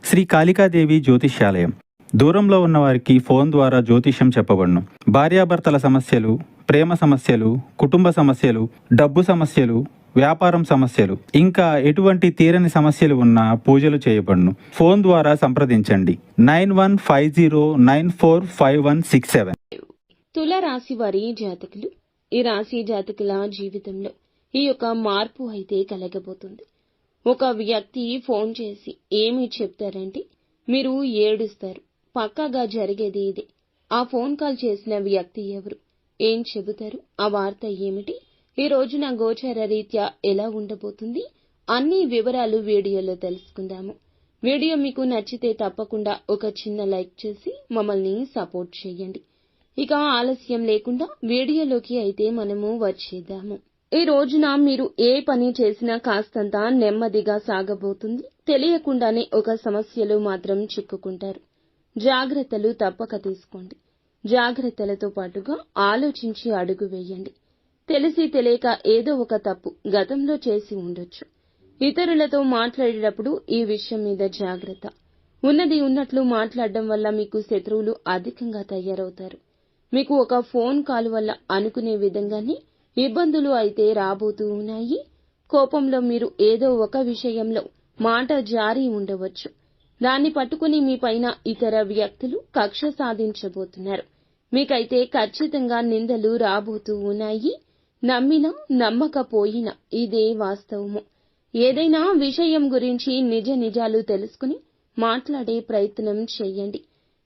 శ్రీ కాళికాదేవి జ్యోతిష్యాలయం. దూరంలో ఉన్నవారికి ఫోన్ ద్వారా జ్యోతిష్యం చెప్పబడును. భార్యాభర్తల సమస్యలు, ప్రేమ సమస్యలు, కుటుంబ సమస్యలు, డబ్బు సమస్యలు, వ్యాపారం సమస్యలు, ఇంకా ఎటువంటి తీరని సమస్యలు ఉన్నా పూజలు చేయబడును. ఫోన్ ద్వారా సంప్రదించండి 9150945167. తుల రాశి వారి జాతకులు, ఈ రాశి జాతకుల జీవితంలో ఈ యొక్క మార్పు అయితే కలగబోతుంది. ఒక వ్యక్తి ఫోన్ చేసి ఏమి చెప్తారంటే మీరు ఏడుస్తారు. పక్కాగా జరిగేది ఇదే. ఆ ఫోన్ కాల్ చేసిన వ్యక్తి ఎవరు, ఏం చెబుతారు, ఆ వార్త ఏమిటి, ఈ రోజున గోచార రీత్యా ఎలా ఉండబోతుంది, అన్ని వివరాలు వీడియోలో తెలుసుకుందాము. వీడియో మీకు నచ్చితే తప్పకుండా ఒక చిన్న లైక్ చేసి మమ్మల్ని సపోర్ట్ చేయండి. ఇక ఆలస్యం లేకుండా వీడియోలోకి అయితే మనము వచ్చేద్దాము. ఈ రోజున మీరు ఏ పని చేసినా కాస్తంత నెమ్మదిగా సాగబోతుంది. తెలియకుండానే ఒక సమస్యలో మాత్రం చిక్కుకుంటారు. జాగ్రత్తలు తప్పక తీసుకోండి. జాగ్రత్తలతో పాటుగా ఆలోచించి అడుగు వేయండి. తెలిసి తెలియక ఏదో ఒక తప్పు గతంలో చేసి ఉండొచ్చు. ఇతరులతో మాట్లాడేటప్పుడు ఈ విషయం మీద జాగ్రత్త. ఉన్నది ఉన్నట్లు మాట్లాడడం వల్ల మీకు శత్రువులు అధికంగా తయారవుతారు. మీకు ఒక ఫోన్ కాల్ వల్ల అనుకునే విధంగానే ఇబ్బందులు అయితే రాబోతూ ఉన్నాయి. కోపంలో మీరు ఏదో ఒక విషయంలో మాట జారి ఉండవచ్చు. దాన్ని పట్టుకుని మీ పైన ఇతర వ్యక్తులు కక్ష సాధించబోతున్నారు. మీకైతే ఖచ్చితంగా నిందలు రాబోతూ ఉన్నాయి. నమ్మినా నమ్మకపోయినా ఇదే వాస్తవము. ఏదైనా విషయం గురించి నిజాలు తెలుసుకుని మాట్లాడే ప్రయత్నం చేయండి.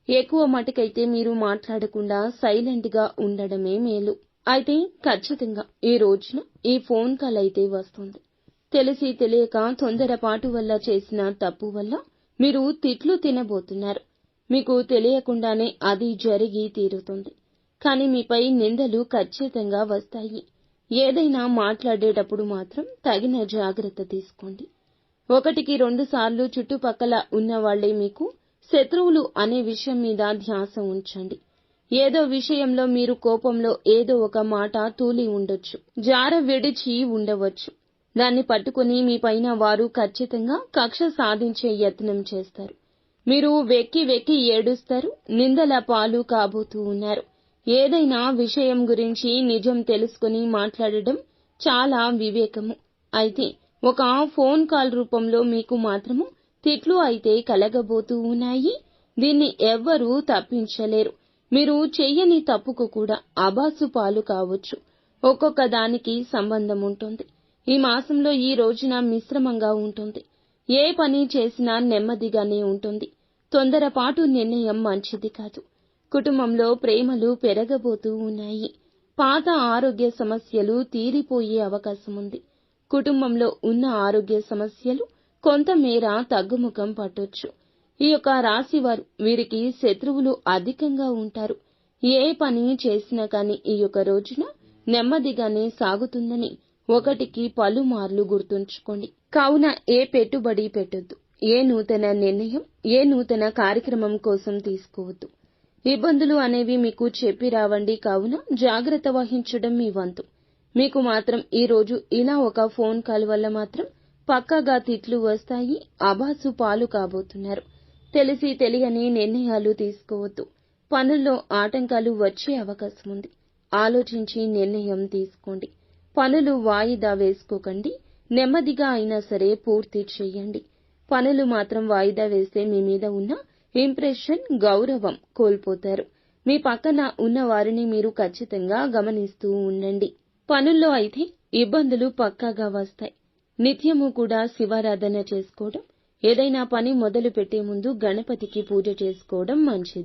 ఎక్కువ మటుకైతే మీరు మాట్లాడకుండా సైలెంట్ గా ఉండడమే మేలు. అయితే ఖచ్చితంగా ఈ రోజున ఈ ఫోన్ కాల్ అయితే వస్తుంది. తెలిసి తెలియక తొందరపాటు వల్ల చేసిన తప్పు వల్ల మీరు తిట్లు తినబోతున్నారు. మీకు తెలియకుండానే అది జరిగి తీరుతుంది. కానీ మీపై నిందలు ఖచ్చితంగా వస్తాయి. ఏదైనా మాట్లాడేటప్పుడు మాత్రం తగిన జాగ్రత్త తీసుకోండి. 1-2 సార్లు చుట్టుపక్కల ఉన్నవాళ్లే మీకు శత్రువులు అనే విషయం మీద ధ్యాస ఉంచండి. ఏదో విషయంలో మీరు కోపంలో ఏదో ఒక మాట తూలి ఉండొచ్చు, జార విడిచి ఉండవచ్చు. దాన్ని పట్టుకుని మీ పైన వారు ఖచ్చితంగా కక్ష సాధించే యత్నం చేస్తారు. మీరు వెక్కి ఏడుస్తారు. నిందల పాలు కాబోతూ ఉన్నారు. ఏదైనా విషయం గురించి నిజం తెలుసుకుని మాట్లాడడం చాలా వివేకము. అయితే ఒక ఫోన్ కాల్ రూపంలో మీకు మాత్రము తిట్లు అయితే కలగబోతూ ఉన్నాయి. దీన్ని ఎవ్వరూ తప్పించలేరు. మీరు చెయ్యని తప్పుకు కూడా అబాసు పాలు కావచ్చు. ఒక్కొక్క దానికి సంబంధం ఉంటుంది. ఈ మాసంలో ఈ రోజున మిశ్రమంగా ఉంటుంది. ఏ పని చేసినా నెమ్మదిగానే ఉంటుంది. తొందరపాటు నిర్ణయం మంచిది కాదు. కుటుంబంలో ప్రేమలు పెరగబోతూ ఉన్నాయి. పాత ఆరోగ్య సమస్యలు తీరిపోయే అవకాశం ఉంది. కుటుంబంలో ఉన్న ఆరోగ్య సమస్యలు కొంతమేర తగ్గుముఖం పట్టొచ్చు. ఈ యొక్క రాశివారు, వీరికి శత్రువులు అధికంగా ఉంటారు. ఏ పని చేసినా కానీ ఈ యొక్క రోజున నెమ్మదిగానే సాగుతుందని ఒకటికి పలుమార్లు గుర్తుంచుకోండి. కావున ఏ పెట్టుబడి పెట్టొద్దు. ఏ నూతన నిర్ణయం, ఏ నూతన కార్యక్రమం కోసం తీసుకోవద్దు. ఇబ్బందులు అనేవి మీకు చెప్పి రావండి. కావున జాగ్రత్త వహించడం మీ వంతు. మీకు మాత్రం ఈ రోజు ఇలా ఒక ఫోన్ కాల్ వల్ల మాత్రం పక్కాగా తిట్లు వస్తాయి. అబాసు పాలు కాబోతున్నారు. తెలిసి తెలియని నిర్ణయాలు తీసుకోవద్దు. పనుల్లో ఆటంకాలు వచ్చే అవకాశం ఉంది. ఆలోచించి నిర్ణయం తీసుకోండి. పనులు వాయిదా వేసుకోకండి. నెమ్మదిగా అయినా సరే పూర్తి చేయండి. పనులు మాత్రం వాయిదా వేస్తే మీ మీద ఉన్న ఇంప్రెషన్, గౌరవం కోల్పోతారు. మీ పక్కన ఉన్న వారిని మీరు ఖచ్చితంగా గమనిస్తూ ఉండండి. పనుల్లో అయితే ఇబ్బందులు పక్కాగా వస్తాయి. నిత్యము కూడా శివారాధన చేసుకోవడం, ఏదైనా పని మొదలు పెట్టే ముందు గణపతికి పూజ చేసుకోవడం మంచిది.